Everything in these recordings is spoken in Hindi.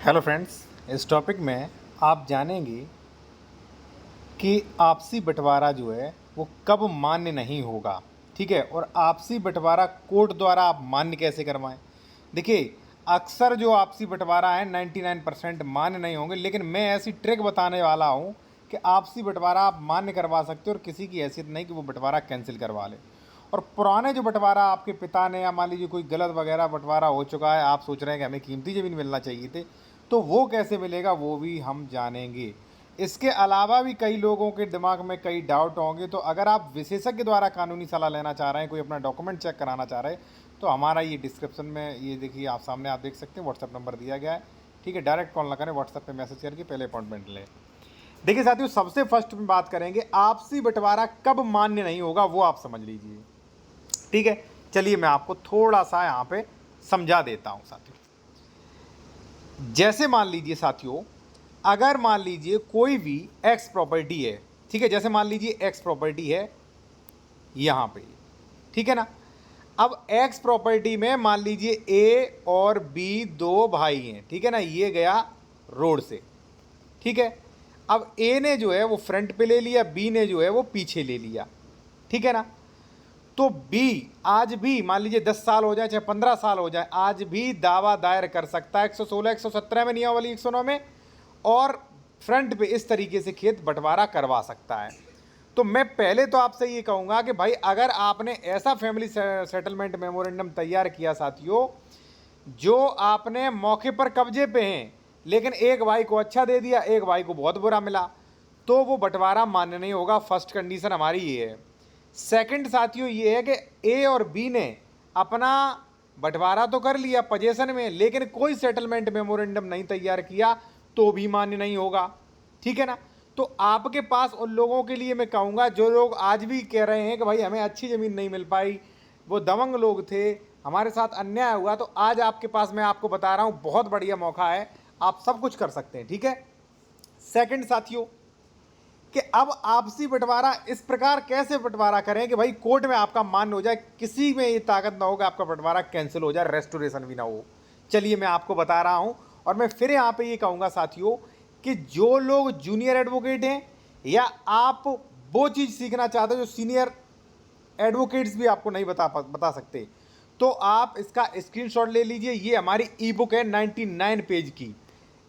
हेलो फ्रेंड्स, इस टॉपिक में आप जानेंगे कि आपसी बंटवारा जो है वो कब मान्य नहीं होगा। ठीक है, और आपसी बंटवारा कोर्ट द्वारा आप मान्य कैसे करवाएं। देखिए, अक्सर जो आपसी बंटवारा है 99% मान्य नहीं होंगे, लेकिन मैं ऐसी ट्रिक बताने वाला हूँ कि आपसी बंटवारा आप मान्य करवा सकते हो और किसी की हैसियत नहीं कि वो बंटवारा कैंसिल करवा ले। और पुराने जो बंटवारा आपके पिता ने या मान लीजिए कोई गलत वगैरह बंटवारा हो चुका है, आप सोच रहे हैं कि हमें कीमती ज़मीन मिलना चाहिए थे, तो वो कैसे मिलेगा वो भी हम जानेंगे। इसके अलावा भी कई लोगों के दिमाग में कई डाउट होंगे, तो अगर आप विशेषज्ञ द्वारा कानूनी सलाह लेना चाह रहे हैं, कोई अपना डॉक्यूमेंट चेक कराना चाह रहे हैं, तो हमारा ये डिस्क्रिप्शन में ये देखिए आप सामने आप देख सकते हैं व्हाट्सएप नंबर दिया गया है। ठीक है, डायरेक्ट कॉल ना करें, व्हाट्सएप पे मैसेज करके पहले अपॉइंटमेंट लें। देखिए साथियों, सबसे फर्स्ट में बात करेंगे आपसी बंटवारा कब मान्य नहीं होगा, वो आप समझ लीजिए। ठीक है, चलिए मैं आपको थोड़ा सा यहाँ पे समझा देता हूँ साथियों। जैसे मान लीजिए साथियों, अगर मान लीजिए कोई भी एक्स प्रॉपर्टी है, ठीक है, जैसे मान लीजिए एक्स प्रॉपर्टी है यहाँ पे, ठीक है ना। अब एक्स प्रॉपर्टी में मान लीजिए ए और बी दो भाई हैं, ठीक है ना, ये गया रोड से, ठीक है। अब ए ने जो है वो फ्रंट पे ले लिया, बी ने जो है वो पीछे ले लिया, ठीक है ना। तो बी आज भी मान लीजिए 10 साल हो जाए चाहे 15 साल हो जाए, आज भी दावा दायर कर सकता है 116 117 में, नियमावली 109 में, और फ्रंट पे इस तरीके से खेत बंटवारा करवा सकता है। तो मैं पहले तो आपसे ये कहूँगा कि भाई अगर आपने ऐसा फैमिली सेटलमेंट मेमोरेंडम तैयार किया साथियों, जो आपने मौके पर कब्जे पे हैं, लेकिन एक भाई को अच्छा दे दिया, एक भाई को बहुत बुरा मिला, तो वो बंटवारा मान्य नहीं होगा। फर्स्ट कंडीशन हमारी ये है। सेकंड साथियों ये है कि ए और बी ने अपना बंटवारा तो कर लिया पोजेशन में, लेकिन कोई सेटलमेंट मेमोरेंडम नहीं तैयार किया, तो भी मान्य नहीं होगा। ठीक है ना। तो आपके पास उन लोगों के लिए मैं कहूँगा जो लोग आज भी कह रहे हैं कि भाई हमें अच्छी ज़मीन नहीं मिल पाई, वो दबंग लोग थे, हमारे साथ अन्याय हुआ, तो आज आपके पास मैं आपको बता रहा हूँ बहुत बढ़िया मौका है, आप सब कुछ कर सकते हैं। ठीक है। सेकंड साथियों, कि अब आपसी बंटवारा इस प्रकार कैसे बंटवारा करें कि भाई कोर्ट में आपका मान्य हो जाए, किसी में ये ताकत ना हो कि आपका बंटवारा कैंसिल हो जाए, रेस्टोरेशन भी ना हो। चलिए मैं आपको बता रहा हूं, और मैं फिर यहाँ पे ये कहूँगा साथियों कि जो लोग जूनियर एडवोकेट हैं या आप वो चीज़ सीखना चाहते हो जो सीनियर एडवोकेट्स भी आपको नहीं बता सकते, तो आप इसका स्क्रीनशॉट ले लीजिए। ये हमारी ई बुक है 99 पेज की।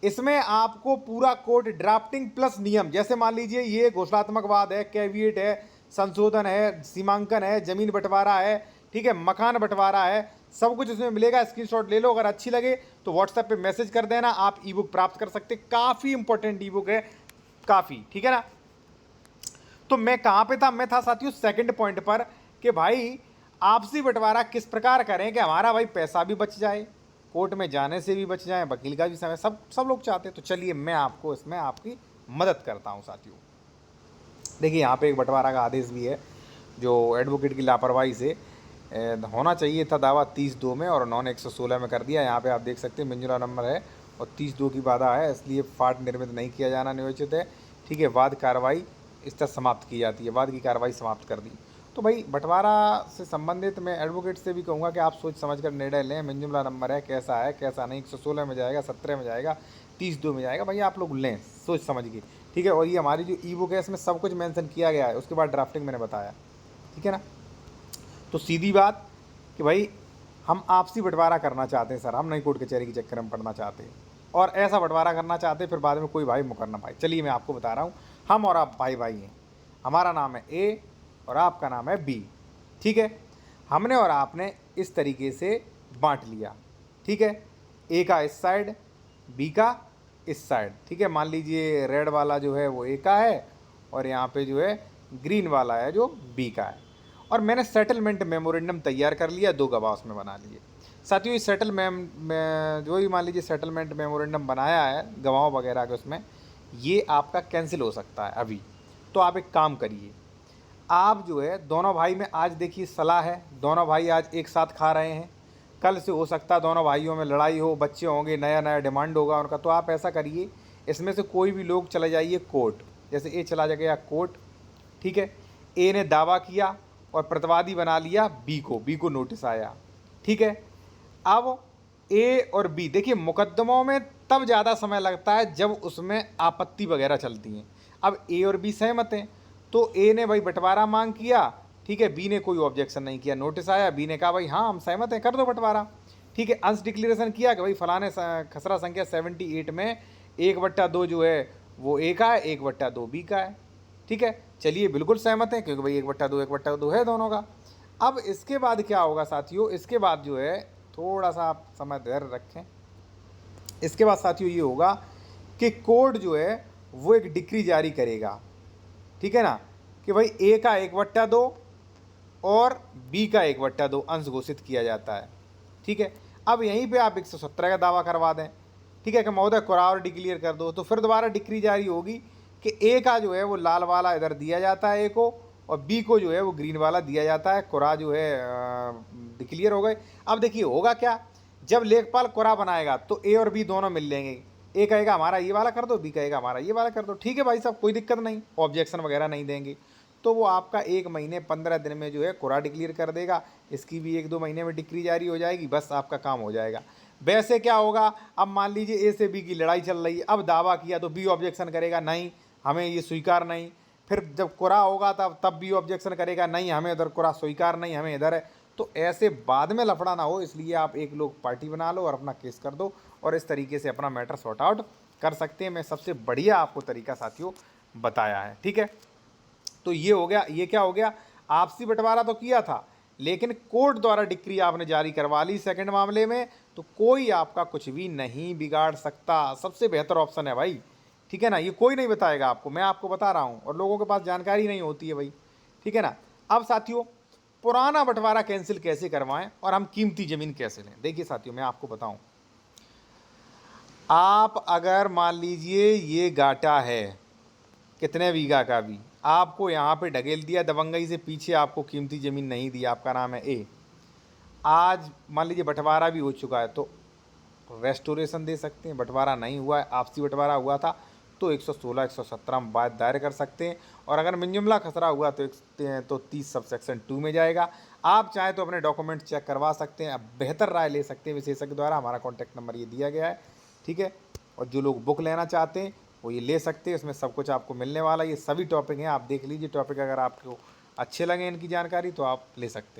इसमें आपको पूरा कोड ड्राफ्टिंग प्लस नियम, जैसे मान लीजिए ये घोषणात्मक वाद है, कैविएट है, संशोधन है, सीमांकन है, जमीन बंटवारा है, ठीक है, मकान बंटवारा है, सब कुछ इसमें मिलेगा। स्क्रीनशॉट ले लो, अगर अच्छी लगे तो व्हाट्सएप पे मैसेज कर देना, आप ई बुक प्राप्त कर सकते। काफ़ी इंपॉर्टेंट ई बुक है, काफ़ी। ठीक है ना। तो मैं कहाँ पे था, मैं था साथियों सेकंड पॉइंट पर, कि भाई आपसी बंटवारा किस प्रकार करें कि हमारा भाई पैसा भी बच जाए, कोर्ट में जाने से भी बच जाए, वकील का भी समय, सब लोग चाहते हैं। तो चलिए मैं आपको इसमें आपकी मदद करता हूँ साथियों। देखिए यहाँ पे एक बंटवारा का आदेश भी है जो एडवोकेट की लापरवाही से होना चाहिए था दावा 30/2 में और उन्होंने 116 में कर दिया। यहाँ पे आप देख सकते हैं मंजूरा नंबर है और 30/2 की बाधा है, इसलिए फाट निर्मित नहीं किया जाना नियोजित है। ठीक है, वाद कार्रवाई इस तरह समाप्त की जाती है, वाद की कार्रवाई समाप्त कर दी। तो भाई बंटवारा से संबंधित मैं एडवोकेट से भी कहूँगा कि आप सोच समझ कर निर्णय लें। मंजूरा नंबर है, कैसा नहीं, 116 में जाएगा, 17 में जाएगा, 30/2 में जाएगा, भाई आप लोग लें सोच समझ के। ठीक है, और ये हमारी जो ई बुक है इसमें सब कुछ मेंशन किया गया है, उसके बाद ड्राफ्टिंग मैंने बताया। ठीक है ना। तो सीधी बात कि भाई हम आपसी बंटवारा करना चाहते हैं सर, हम नहीं कोर्ट कचहरी के चक्कर में पड़ना चाहते, और ऐसा बंटवारा करना चाहते हैं फिर बाद में कोई भाई मुकर ना पाए। चलिए मैं आपको बता रहा हूँ, हम और आप भाई भाई हैं, हमारा नाम है ए और आपका नाम है बी। ठीक है, हमने और आपने इस तरीके से बांट लिया। ठीक है, ए का इस साइड, बी का इस साइड। ठीक है, मान लीजिए रेड वाला जो है वो ए का है और यहाँ पे जो है ग्रीन वाला है जो बी का है, और मैंने सेटलमेंट मेमोरेंडम तैयार कर लिया, 2 गवाह उसमें बना लिए। साथियों इस जो ही मान लीजिए सेटलमेंट मेमोरेंडम बनाया है गवाहों वगैरह के उसमें, ये आपका कैंसिल हो सकता है अभी। तो आप एक काम करिए, आप जो है दोनों भाई में आज देखिए सलाह है, दोनों भाई आज एक साथ खा रहे हैं, कल से हो सकता है दोनों भाइयों में लड़ाई हो, बच्चे होंगे, नया नया डिमांड होगा उनका। तो आप ऐसा करिए, इसमें से कोई भी लोग चले जाइए कोर्ट, जैसे ए चला गया कोर्ट। ठीक है, ए ने दावा किया और प्रतिवादी बना लिया बी को नोटिस आया। ठीक है, अब ए और बी, देखिए मुकदमों में तब ज़्यादा समय लगता है जब उसमें आपत्ति वगैरह चलती हैं। अब ए और बी सहमत हैं, तो ए ने भाई बंटवारा मांग किया, ठीक है, बी ने कोई ऑब्जेक्शन नहीं किया, नोटिस आया, बी ने कहा भाई हाँ हम सहमत हैं, कर दो बंटवारा, ठीक है। अंश डिक्लेरेशन किया कि भाई फलाने खसरा संख्या 78 में 1/2 जो है वो ए का है, 1/2 बी का है, ठीक है। चलिए बिल्कुल सहमत हैं क्योंकि भाई 1/2 है दोनों का। अब इसके बाद क्या होगा साथियों, इसके बाद जो है थोड़ा सा आप समय धैर्य रखें, इसके बाद साथियों ये होगा कि कोर्ट जो है वो एक डिक्री जारी करेगा, ठीक है ना, कि भाई ए का 1/2 और बी का 1/2 अंश घोषित किया जाता है, ठीक है। अब यहीं पे आप 117 का दावा करवा दें, ठीक है, कि महोदय कुरा और डिक्लेयर कर दो, तो फिर दोबारा डिक्री जारी होगी कि ए का जो है वो लाल वाला इधर दिया जाता है ए को, और बी को जो है वो ग्रीन वाला दिया जाता है, कुरा जो है डिक्लेयर हो गए। अब देखिए होगा क्या, जब लेखपाल कुरा बनाएगा तो ए और बी दोनों मिल लेंगे, ए कहेगा हमारा ये वाला कर दो, बी कहेगा हमारा ये वाला कर दो, ठीक है भाई साहब कोई दिक्कत नहीं, ऑब्जेक्शन वगैरह नहीं देंगे, तो वो आपका 1 महीने 15 दिन में जो है कुरा डिक्लेयर कर देगा, इसकी भी 1-2 महीने में डिक्री जारी हो जाएगी, बस आपका काम हो जाएगा। वैसे क्या होगा, अब मान लीजिए ए से बी की लड़ाई चल रही है, अब दावा किया तो बी ऑब्जेक्शन करेगा, नहीं हमें ये स्वीकार नहीं, फिर जब कुरा होगा तब बी ऑब्जेक्शन करेगा, नहीं हमें इधर कुरा स्वीकार नहीं, हमें इधर है, तो ऐसे बाद में लफड़ा ना हो, इसलिए आप एक लोग पार्टी बना लो और अपना केस कर दो, और इस तरीके से अपना मैटर सॉर्ट आउट कर सकते हैं। मैं सबसे बढ़िया आपको तरीका साथियों बताया है, ठीक है। तो ये हो गया, ये क्या हो गया, आपसी बंटवारा तो किया था लेकिन कोर्ट द्वारा डिक्री आपने जारी करवा ली सेकंड मामले में, तो कोई आपका कुछ भी नहीं बिगाड़ सकता, सबसे बेहतर ऑप्शन है भाई, ठीक है ना, ये कोई नहीं बताएगा आपको, मैं आपको बता रहा हूँ, और लोगों के पास जानकारी नहीं होती है भाई, ठीक है ना। अब साथियों पुराना बंटवारा कैंसिल कैसे करवाएं और हम कीमती ज़मीन कैसे लें, देखिए साथियों मैं आपको बताऊं, आप अगर मान लीजिए ये गाटा है कितने बीघा का भी, आपको यहाँ पे ढकेल दिया दबंगई से पीछे, आपको कीमती ज़मीन नहीं दी, आपका नाम है ए, आज मान लीजिए बंटवारा भी हो चुका है तो रेस्टोरेशन दे सकते हैं, बंटवारा नहीं हुआ है, आपसी बंटवारा हुआ था तो 116 117 में बात दायर कर सकते हैं, और अगर मिंजुमला खसरा हुआ तो 30 सबसेक्शन 2 में जाएगा। आप चाहें तो अपने डॉक्यूमेंट चेक करवा सकते हैं, अब बेहतर राय ले सकते हैं विशेषज्ञ द्वारा, हमारा कॉन्टैक्ट नंबर ये दिया गया है, ठीक है। और जो लोग बुक लेना चाहते हैं वो ये ले सकते हैं, इसमें सब कुछ आपको मिलने वाला है, ये सभी टॉपिक हैं, आप देख लीजिए टॉपिक, अगर आपको अच्छे लगे इनकी जानकारी तो आप ले सकते हैं।